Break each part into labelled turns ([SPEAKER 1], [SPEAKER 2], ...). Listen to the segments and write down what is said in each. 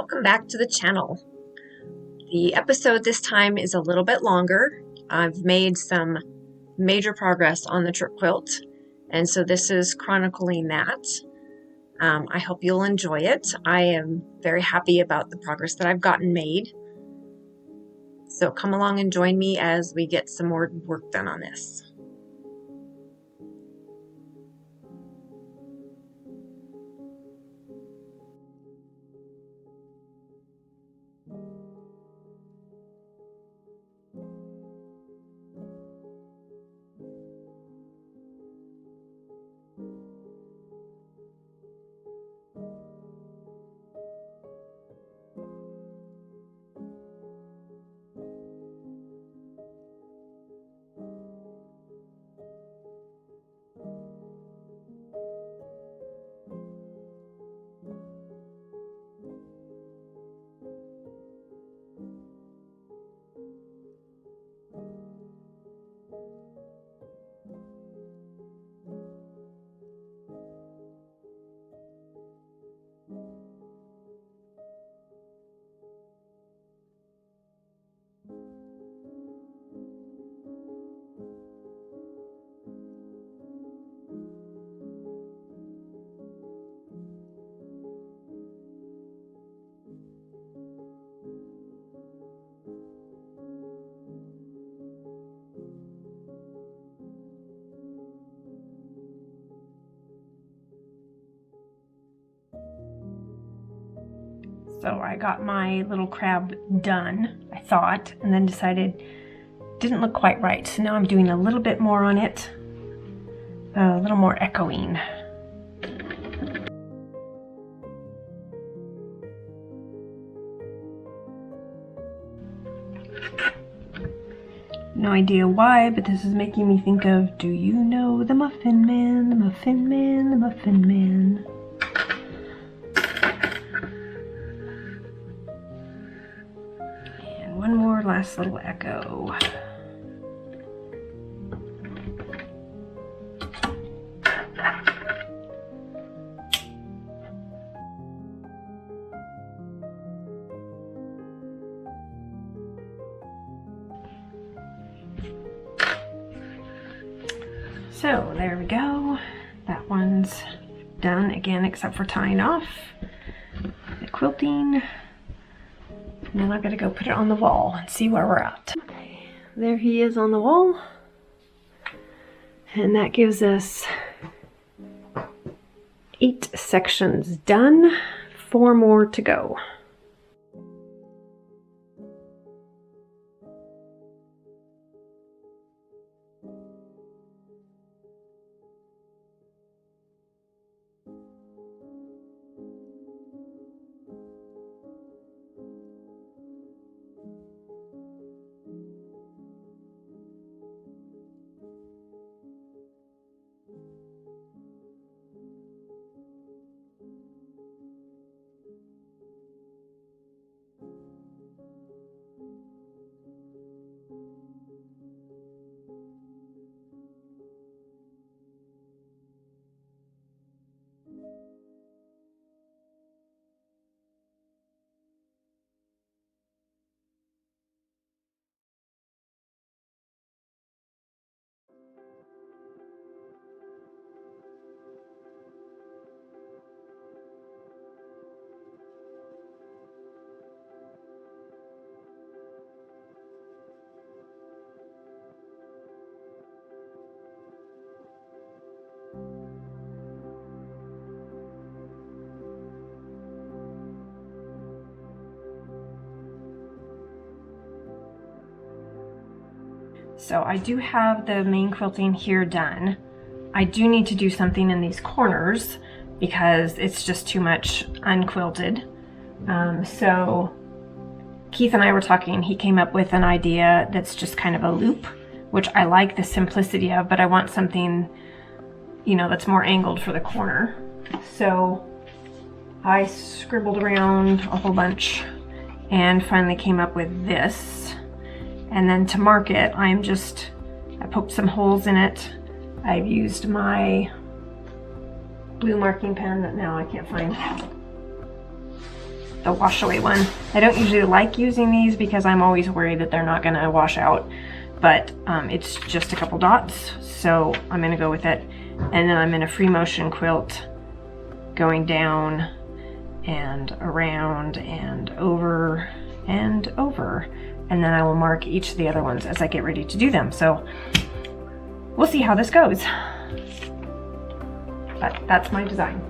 [SPEAKER 1] welcome back to the channel. The episode this time is a little bit longer. I've made some major progress on the trip quilt, and so this is chronicling that. I hope you'll enjoy it. I am very happy about the progress that I've gotten made. So come along and join me as we get some more work done on this. So I got my little crab done, I thought, and then decided didn't look quite right. So now I'm doing a little bit more on it, a little more echoing. No idea why, but this is making me think of, do you know the Muffin Man, the Muffin Man, the Muffin Man? One more last little echo. So there we go. That one's done again, except for tying off the quilting. And then I've got to go put it on the wall and see where we're at. There he is on the wall. And that gives us 8 sections done, 4 more to go. So I do have the main quilting here done. I do need to do something in these corners because it's just too much unquilted. So Keith and I were talking, he came up with an idea that's just kind of a loop, which I like the simplicity of, but I want something, you know, that's more angled for the corner. So I scribbled around a whole bunch and finally came up with this. And then to mark it, I poked some holes in it. I've used my blue marking pen that now I can't find. the wash away one. I don't usually like using these because I'm always worried that they're not gonna wash out, but it's just a couple dots, so I'm gonna go with it. And then I'm in a free motion quilt going down and around and over and over, and then I will mark each of the other ones as I get ready to do them. So we'll see how this goes, but that's my design.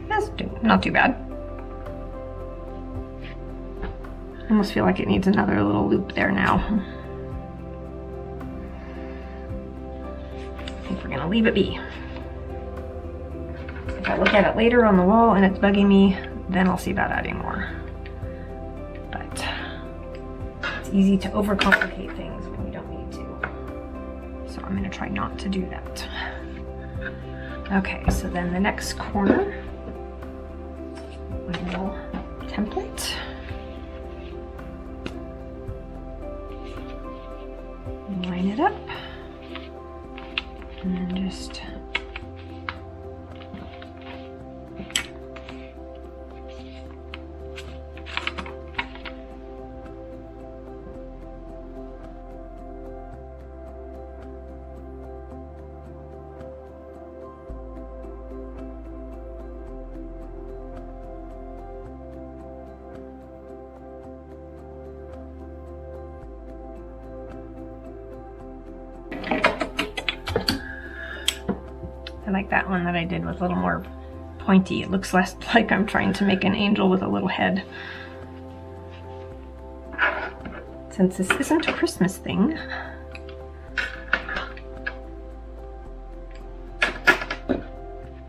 [SPEAKER 1] That's not too bad. I almost feel like it needs another little loop there now. I think we're gonna leave it be. If I look at it later on the wall and it's bugging me, then I'll see about adding more. But it's easy to overcomplicate things when you don't need to. So I'm gonna try not to do that. Okay, so then the next corner, my little template. Line it up, and then just I like that one that I did with a little more pointy. It looks less like I'm trying to make an angel with a little head. Since this isn't a Christmas thing,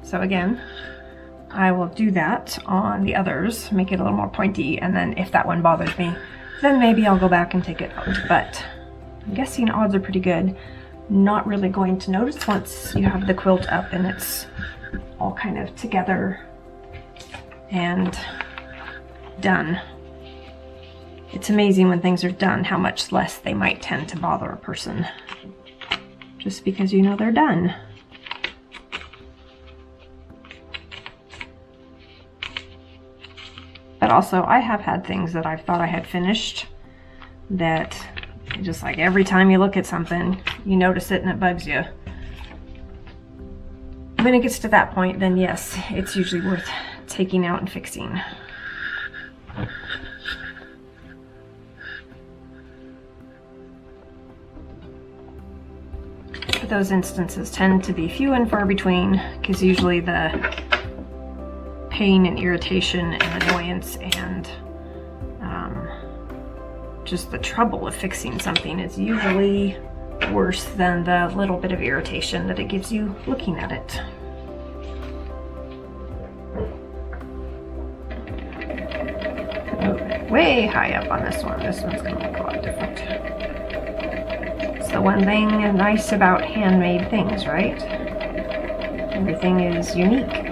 [SPEAKER 1] so again, I will do that on the others, make it a little more pointy, and then if that one bothers me, then maybe I'll go back and take it out. But I'm guessing odds are pretty good. Not really going to notice once you have the quilt up and it's all kind of together and done. It's amazing when things are done how much less they might tend to bother a person just because you know they're done. But also I have had things that I've thought I had finished that just like every time you look at something, you notice it and it bugs you. When it gets to that point, then yes, it's usually worth taking out and fixing. But those instances tend to be few and far between, because usually the pain and irritation and annoyance and just the trouble of fixing something is usually worse than the little bit of irritation that it gives you looking at it. Okay, way high up on this one. This one's gonna look a lot different. It's the one thing nice about handmade things, right? Everything is unique.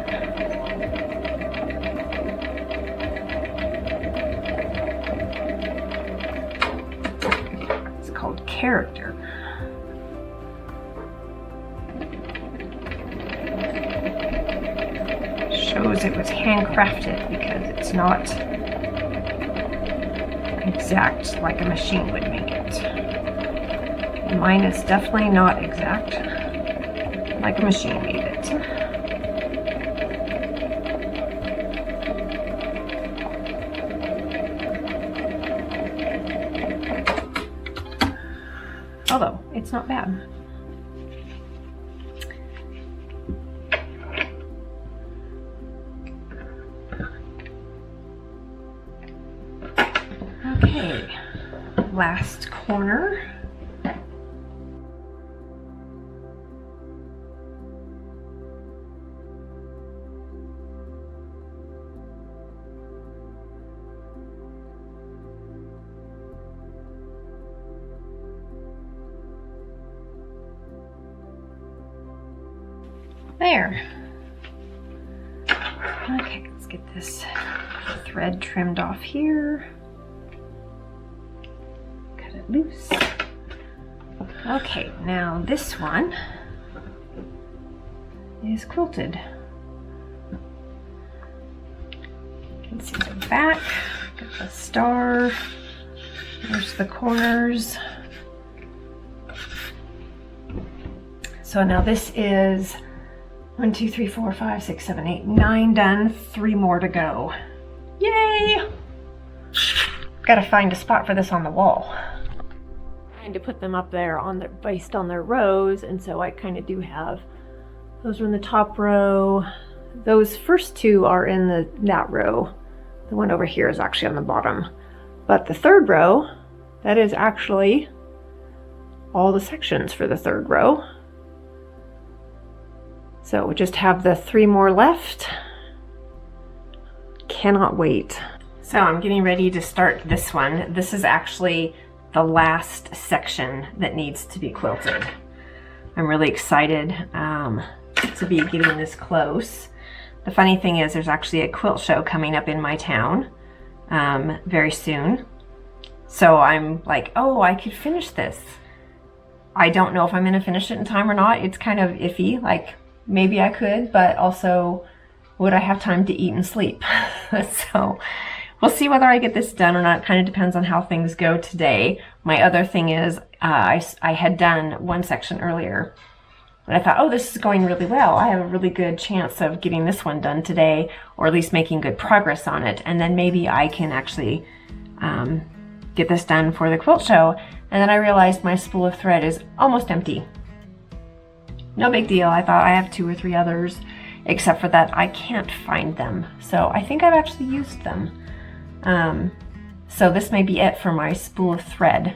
[SPEAKER 1] Character. Shows it was handcrafted because it's not exact like a machine would make it. And mine is definitely not exact like a machine made it. Although, it's not bad. Okay, last corner. There. Okay, let's get this thread trimmed off here. Cut it loose. Okay, now this one is quilted. You can see the back, got the star, there's the corners. So now this is 1, 2, 3, 4, 5, 6, 7, 8, 9 done, 3 more to go. Yay! Gotta find a spot for this on the wall. Trying to put them up there on their, based on their rows, and so I kind of do have, those are in the top row. Those first 2 are in that row. The one over here is actually on the bottom. But the third row, that is actually all the sections for the third row. So we just have the 3 more left. Cannot wait. So I'm getting ready to start this one. This is actually the last section that needs to be quilted. I'm really excited to be getting this close. The funny thing is there's actually a quilt show coming up in my town very soon. So I'm like, oh, I could finish this. I don't know if I'm gonna finish it in time or not. It's kind of iffy, like maybe I could, but also would I have time to eat and sleep? So we'll see whether I get this done or not. It kind of depends on how things go today. My other thing is I had done one section earlier and I thought, oh, this is going really well. I have a really good chance of getting this one done today, or at least making good progress on it. And then maybe I can actually get this done for the quilt show. And then I realized my spool of thread is almost empty. No big deal. I thought I have 2 or 3 others, except for that I can't find them. So I think I've actually used them. So this may be it for my spool of thread.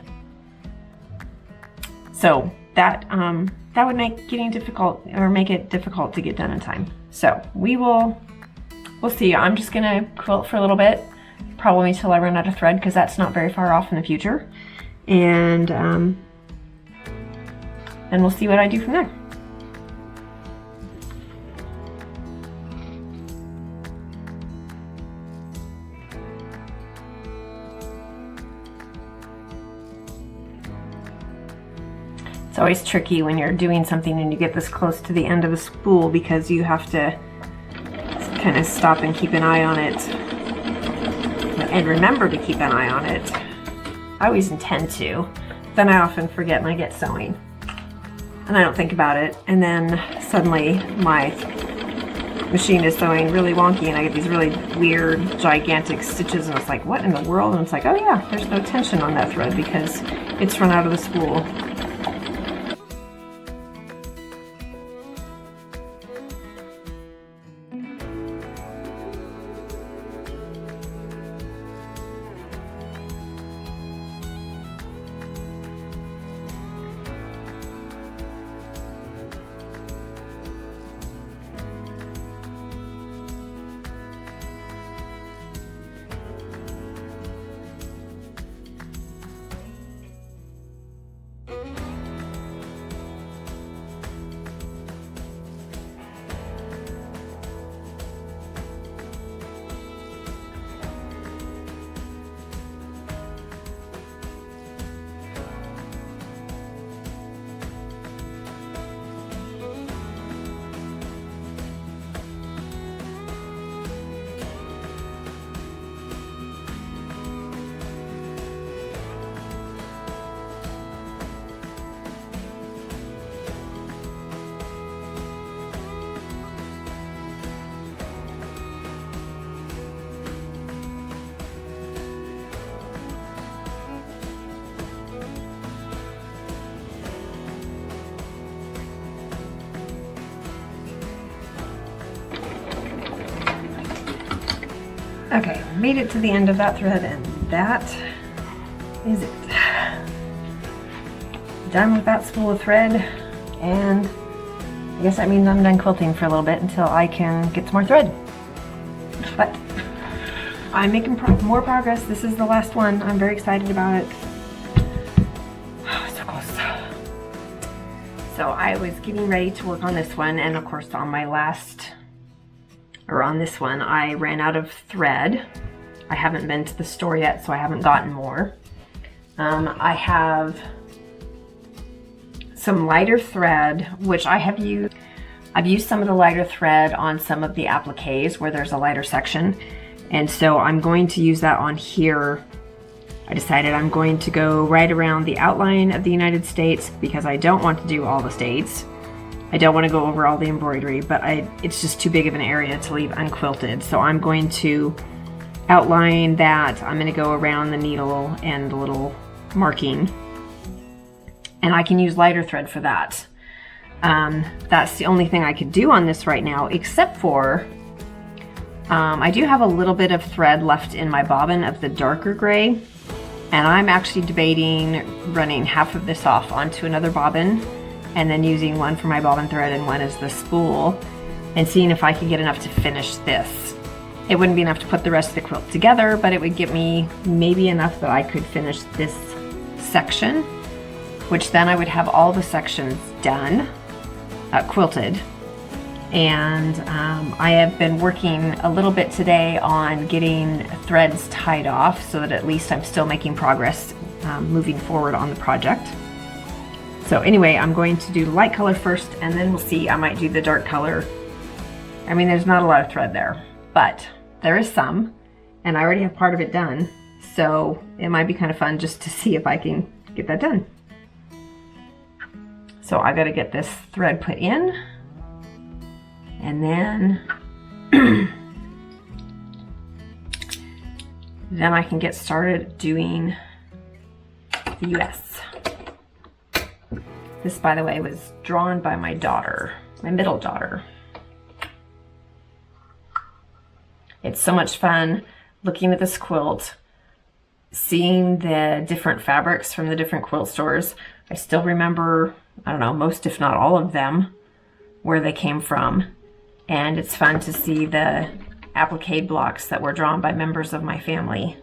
[SPEAKER 1] So that would make getting difficult, or make it difficult to get done in time. So we'll see. I'm just gonna quilt for a little bit, probably until I run out of thread, because that's not very far off in the future. And we'll see what I do from there. It's always tricky when you're doing something and you get this close to the end of a spool, because you have to kind of stop and keep an eye on it and remember to keep an eye on it. I always intend to, then I often forget and I get sewing and I don't think about it, and then suddenly my machine is sewing really wonky and I get these really weird gigantic stitches and it's like, what in the world? And it's like, oh yeah, there's no tension on that thread because it's run out of the spool. Okay, made it to the end of that thread, and that is it. Done with that spool of thread, and I guess that means I'm done quilting for a little bit until I can get some more thread. But I'm making more progress. This is the last one. I'm very excited about it. Oh, so close. So I was getting ready to work on this one, and of course on this one, I ran out of thread. I haven't been to the store yet, so I haven't gotten more. I have some lighter thread, which I have used. I've used some of the lighter thread on some of the appliques where there's a lighter section, and so I'm going to use that on here. I decided I'm going to go right around the outline of the United States because I don't want to do all the states. I don't want to go over all the embroidery, but it's just too big of an area to leave unquilted. So I'm going to outline that. I'm going to go around the needle and the little marking. And I can use lighter thread for that. That's the only thing I could do on this right now, except for I do have a little bit of thread left in my bobbin of the darker gray. And I'm actually debating running half of this off onto another bobbin and then using one for my bobbin thread and one as the spool and seeing if I could get enough to finish this. It wouldn't be enough to put the rest of the quilt together, but it would get me maybe enough that I could finish this section, which then I would have all the sections done, quilted. And I have been working a little bit today on getting threads tied off so that at least I'm still making progress moving forward on the project. So anyway, I'm going to do the light color first and then we'll see. I might do the dark color. I mean, there's not a lot of thread there, but there is some, and I already have part of it done. So it might be kind of fun just to see if I can get that done. So I got to get this thread put in. And then, then I can get started doing the US. This, by the way, was drawn by my daughter, my middle daughter. It's so much fun looking at this quilt, seeing the different fabrics from the different quilt stores. I still remember, I don't know, most if not all of them, where they came from. And it's fun to see the applique blocks that were drawn by members of my family.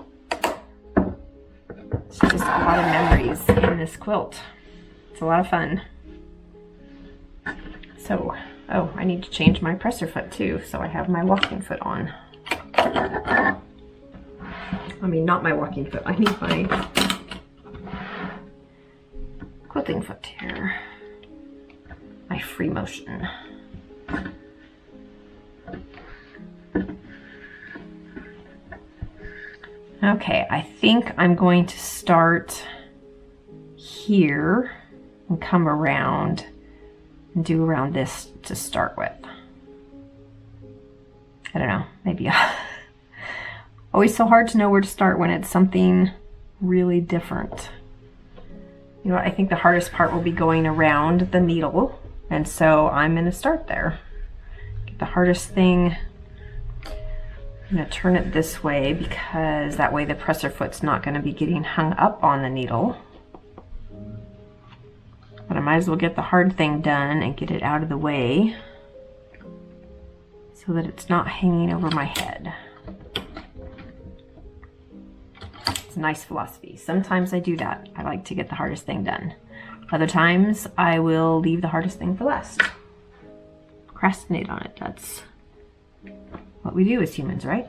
[SPEAKER 1] It's just a lot of memories in this quilt. It's a lot of fun. So, oh, I need to change my presser foot too, so I have my walking foot on. I mean, not my walking foot, I need my quilting foot here. My free motion. Okay, I think I'm going to start here and come around and do around this to start with. I don't know, maybe always so hard to know where to start when it's something really different. You know, I think the hardest part will be going around the needle, and so I'm going to start there. Get the hardest thing. I'm going to turn it this way because that way the presser foot's not going to be getting hung up on the needle. But I might as well get the hard thing done and get it out of the way so that it's not hanging over my head. It's a nice philosophy. Sometimes I do that. I like to get the hardest thing done. Other times I will leave the hardest thing for last. Procrastinate on it. That's what we do as humans, right?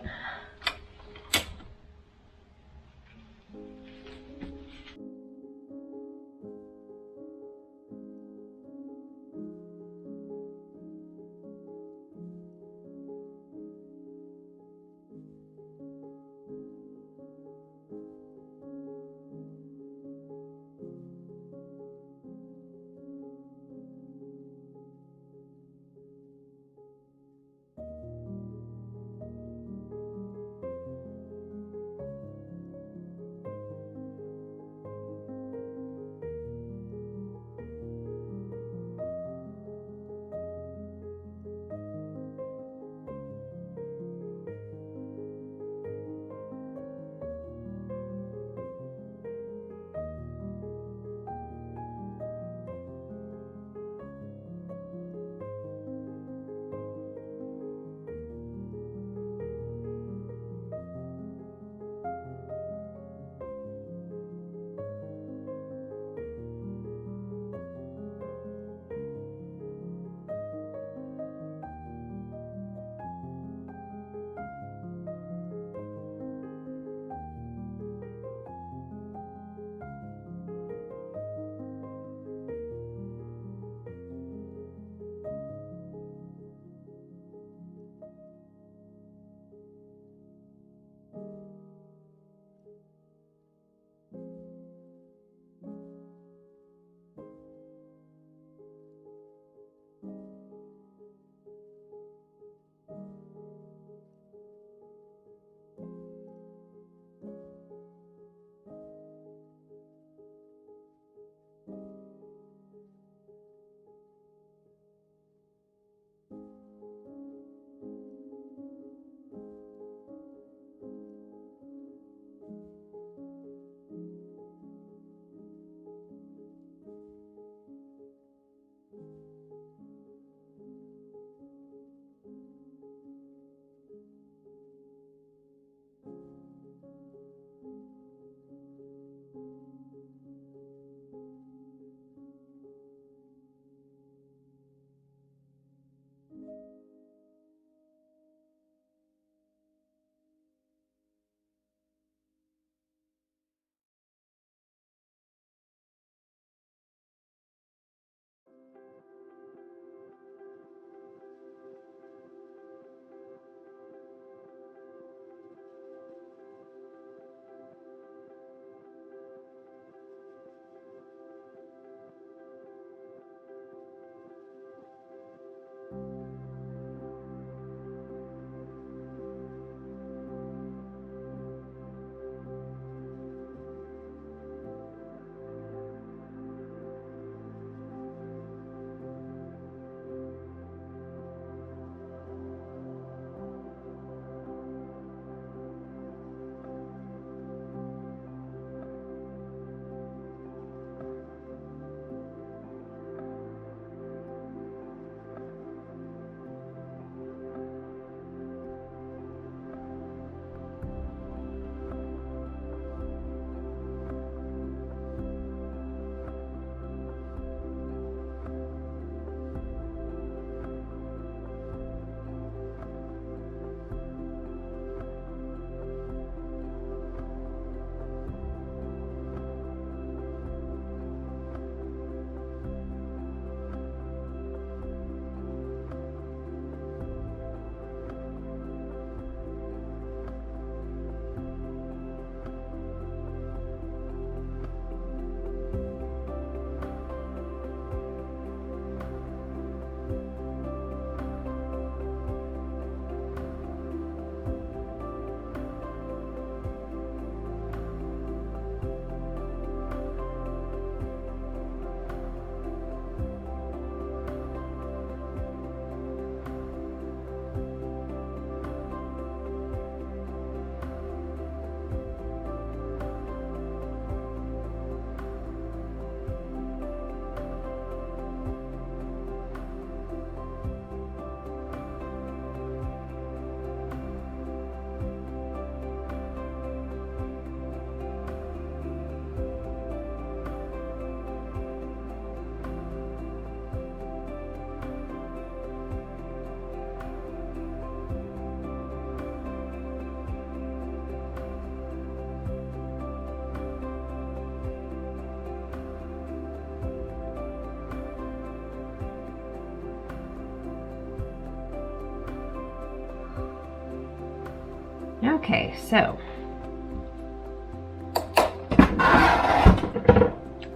[SPEAKER 1] Okay, so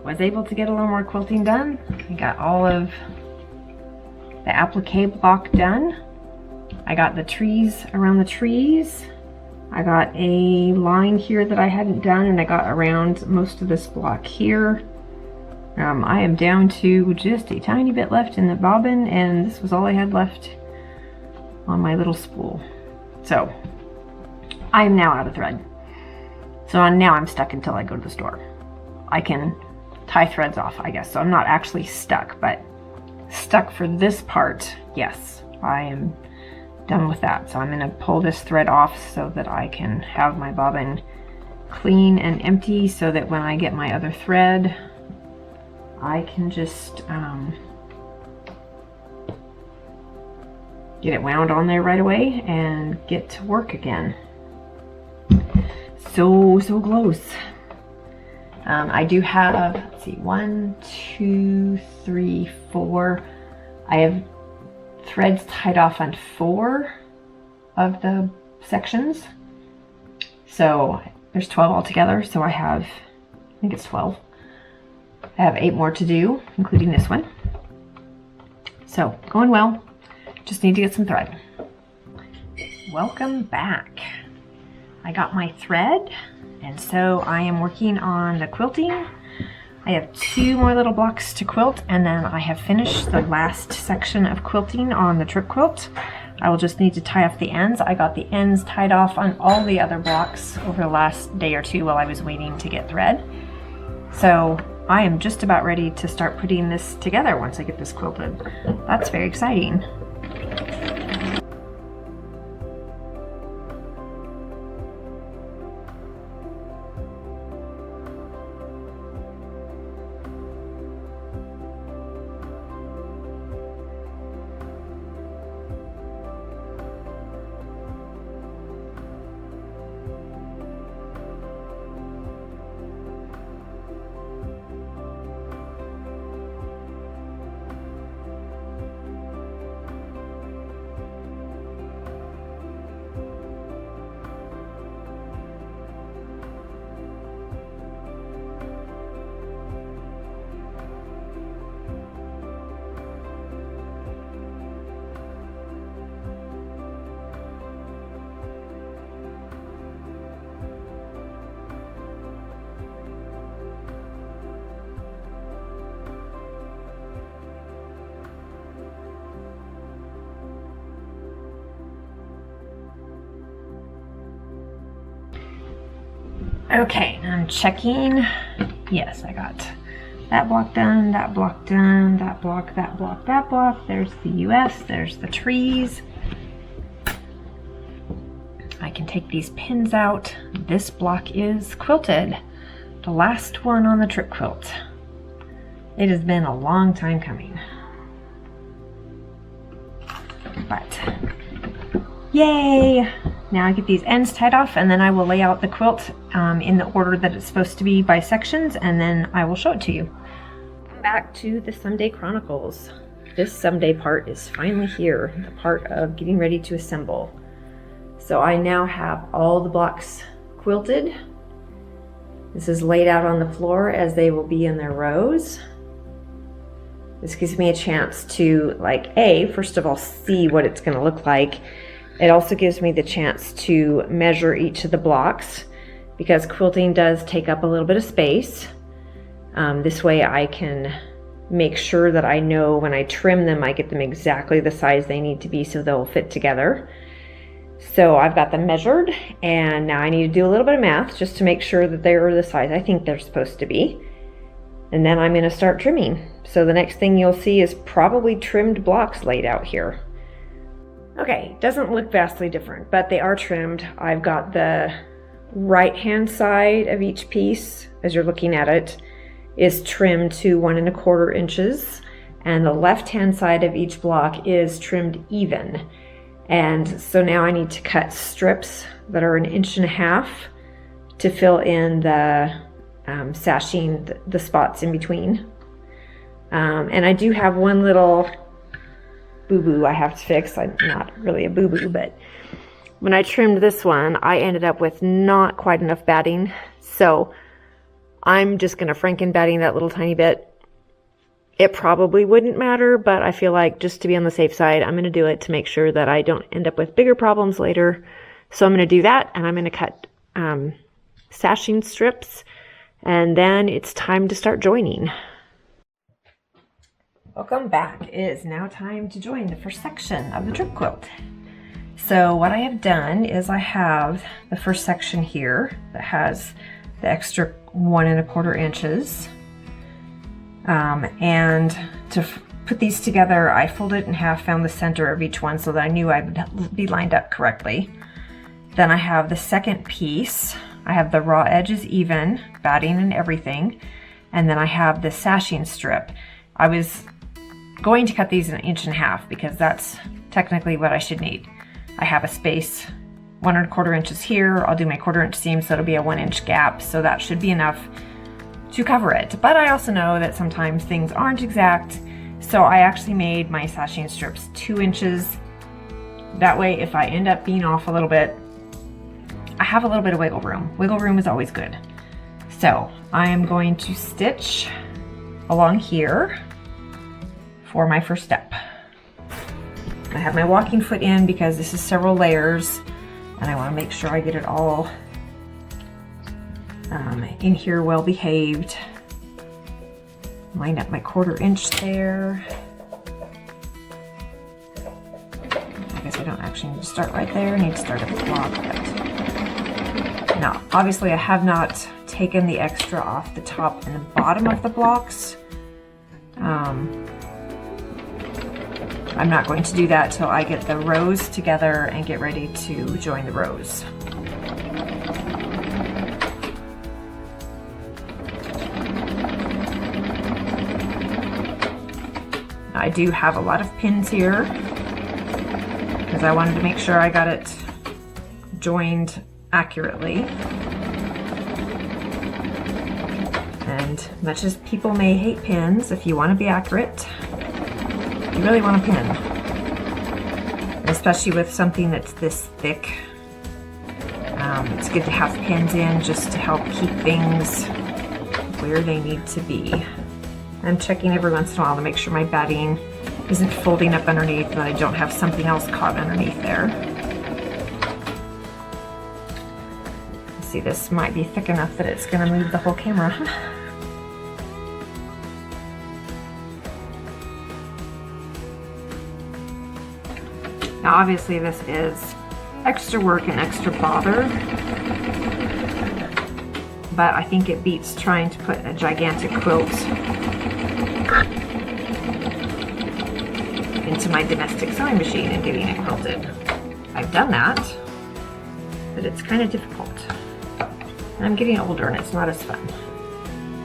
[SPEAKER 1] was able to get a little more quilting done. I got all of the applique block done. I got the trees around the trees. I got a line here that I hadn't done, and I got around most of this block here. I am down to just a tiny bit left in the bobbin, and this was all I had left on my little spool. So I am now out of thread. So now I'm stuck until I go to the store. I can tie threads off, I guess. So I'm not actually stuck, but stuck for this part, yes, I am done with that. So I'm going to pull this thread off so that I can have my bobbin clean and empty, so that when I get my other thread, I can just get it wound on there right away and get to work again. So close. I do have, let's see, 1, 2, 3, 4. I have threads tied off on 4 of the sections. So there's 12 altogether. So I think it's 12. I have 8 more to do, including this one. So going well. Just need to get some thread. Welcome back. I got my thread, and so I am working on the quilting. I have 2 more little blocks to quilt, and then I have finished the last section of quilting on the trip quilt. I will just need to tie off the ends. I got the ends tied off on all the other blocks over the last day or 2 while I was waiting to get thread. So I am just about ready to start putting this together once I get this quilted. That's very exciting. Okay, I'm checking. Yes, I got that block done, that block done, that block, that block, that block. There's the US, there's the trees. I can take these pins out. This block is quilted. The last one on the trip quilt. It has been a long time coming. But, yay! Now I get these ends tied off, and then I will lay out the quilt in the order that it's supposed to be by sections, and then I will show it to you. Back to the Someday Chronicles. This someday part is finally here, the part of getting ready to assemble. So I now have all the blocks quilted. This is laid out on the floor as they will be in their rows. This gives me a chance to, first of all, see what it's going to look like. It also gives me the chance to measure each of the blocks, because quilting does take up a little bit of space. This way I can make sure that I know when I trim them, I get them exactly the size they need to be so they'll fit together. So I've got them measured, and now I need to do a little bit of math just to make sure that they're the size I think they're supposed to be. And then I'm going to start trimming. So the next thing you'll see is probably trimmed blocks laid out here. Okay, doesn't look vastly different, but they are trimmed. I've got the right hand side of each piece, as you're looking at it, is trimmed to 1 1/4 inches, and the left hand side of each block is trimmed even. And so now I need to cut strips that are 1.5 inches to fill in the sashing, the spots in between. And I do have one little boo-boo I have to fix. I'm not really a boo-boo, but
[SPEAKER 2] when I trimmed this one, I ended up with not quite enough batting. So I'm just going to Franken batting that little tiny bit. It probably wouldn't matter, but I feel like just to be on the safe side, I'm going to do it to make sure that I don't end up with bigger problems later. So I'm going to do that, and I'm going to cut sashing strips, and then it's time to start joining. Welcome back. It is now time to join the first section of the drip quilt. So what I have done is I have the first section here that has the extra 1 1/4 inches. And to put these together, I folded it in half, found the center of each one so that I knew I would be lined up correctly. Then I have the second piece. I have the raw edges even, batting and everything. And then I have the sashing strip. I was going to cut these 1 1/2 inches because that's technically what I should need. I have a space 1 1/4 inches here. I'll do my 1/4 inch seam, so it'll be a 1 inch gap. So that should be enough to cover it. But I also know that sometimes things aren't exact. So I actually made my sashing strips 2 inches. That way, if I end up being off a little bit, I have a little bit of wiggle room. Wiggle room is always good. So I am going to stitch along here for my first step. I have my walking foot in because this is several layers and I want to make sure I get it all in here well behaved. Line up my 1/4 inch there. I guess I don't actually need to start right there. I need to start at the block. But now, obviously I have not taken the extra off the top and the bottom of the blocks. I'm not going to do that till I get the rows together and get ready to join the rows. I do have a lot of pins here because I wanted to make sure I got it joined accurately. And much as people may hate pins, if you want to be accurate, you really want a pin. Especially with something that's this thick. It's good to have pins in just to help keep things where they need to be. I'm checking every once in a while to make sure my batting isn't folding up underneath and that I don't have something else caught underneath there. See, this might be thick enough that it's going to move the whole camera. Now obviously this is extra work and extra bother, but I think it beats trying to put a gigantic quilt into my domestic sewing machine and getting it quilted. I've done that, but it's kind of difficult. I'm getting older and it's not as fun.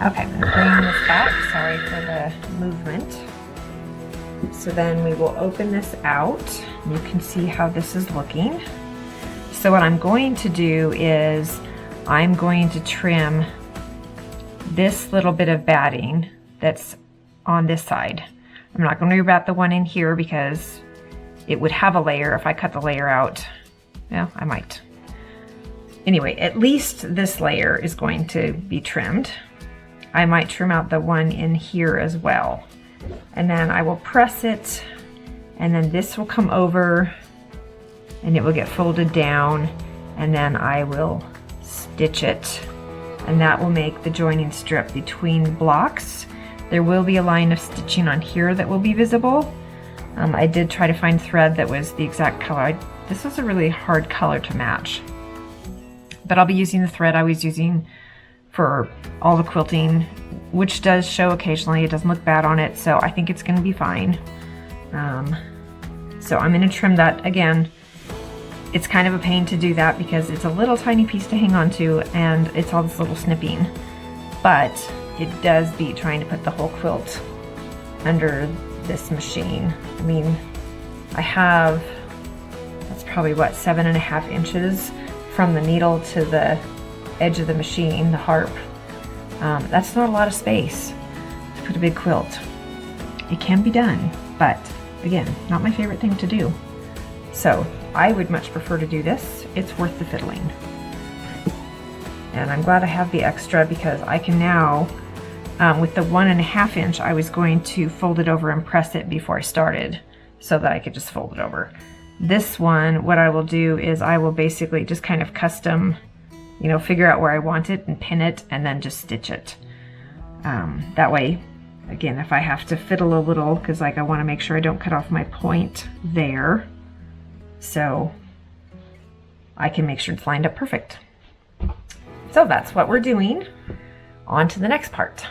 [SPEAKER 2] Okay, I'm bringing this back. Sorry for the movement. So then we will open this out. You can see how this is looking. So what I'm going to do is I'm going to trim this little bit of batting that's on this side. I'm not going to worry about the one in here because it would have a layer if I cut the layer out. Yeah, I might. Anyway, at least this layer is going to be trimmed. I might trim out the one in here as well. And then I will press it, and then this will come over and it will get folded down, and then I will stitch it, and that will make the joining strip between blocks. There will be a line of stitching on here that will be visible. I did try to find thread that was the exact color. This was a really hard color to match, but I'll be using the thread I was using for all the quilting, which does show occasionally. It doesn't look bad on it, so I think it's going to be fine. So I'm going to trim that again. It's kind of a pain to do that because it's a little tiny piece to hang on to and it's all this little snipping, but it does beat trying to put the whole quilt under this machine. I mean, I have, that's probably what, 7.5 inches from the needle to the edge of the machine, the harp. That's not a lot of space to put a big quilt. It can be done, but again, not my favorite thing to do. So I would much prefer to do this. It's worth the fiddling. And I'm glad I have the extra because I can now, with the 1.5 inch, I was going to fold it over and press it before I started so that I could just fold it over. This one, what I will do is I will basically just kind of custom, you know, figure out where I want it and pin it and then just stitch it. That way, again, if I have to fiddle a little, because like I want to make sure I don't cut off my point there, so I can make sure it's lined up perfect. So that's what we're doing. On to the next part.